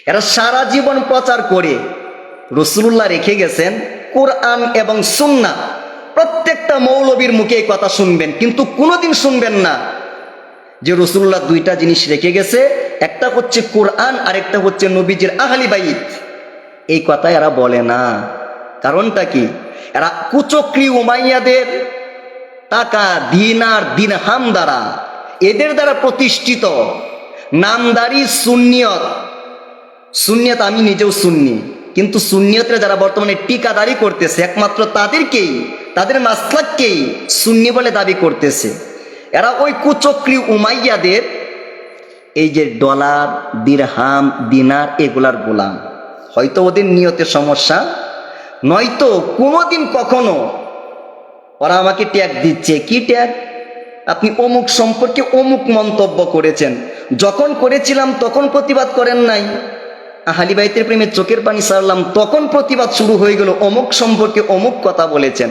এরা সারা জীবন প্রচার করে রাসূলুল্লাহ রেখে গেছেন কোরআন এবং সুন্নাহ। প্রত্যেকটা মৌলবীর মুখে এই কথা শুনবেন, কিন্তু কোনোদিন শুনবেন না যে রাসূলুল্লাহ দুইটা জিনিস রেখে গেছে, একটা হচ্ছে কোরআন আর একটা হচ্ছে নবীজির আহলি বাইত। এই কথা এরা বলে না। কারণটা কি? এরা কুচক্রী উমাইয়াদের টাকা, দিনার দিরহাম দ্বারা, এদের দ্বারা প্রতিষ্ঠিত নামদারি সুন্নিয়ত। সুন্নিয়ত, আমি নিজেও সুন্নি, কিন্তু সুন্নিয়তের যারা বর্তমানে টিকাদারি করতেছে একমাত্র তাদেরকেই, তাদের মাসলাককেই সুন্নি বলে দাবি করতেছে। এরা ওই কুচক্রী উমাইয়াদের এই যে ডলার, দিরহাম, দিনার এগুলার গোলাম। হয়তো ওদের নিয়তের সমস্যা, নয়তো কোনোদিন কখনো ওরা আমাকে ট্যাগ দিচ্ছে। কি ট্যাগ? আপনি অমুক সম্পর্কে অমুক মন্তব্য করেছেন, যখন করেছিলাম তখন প্রতিবাদ করেন নাই। আহলি বাইতের প্রেমে চোখের পানি ছাড়লাম, তখন প্রতিবাদ শুরু হয়ে গেল, অমুক সম্পর্কে অমুক কথা বলেছেন।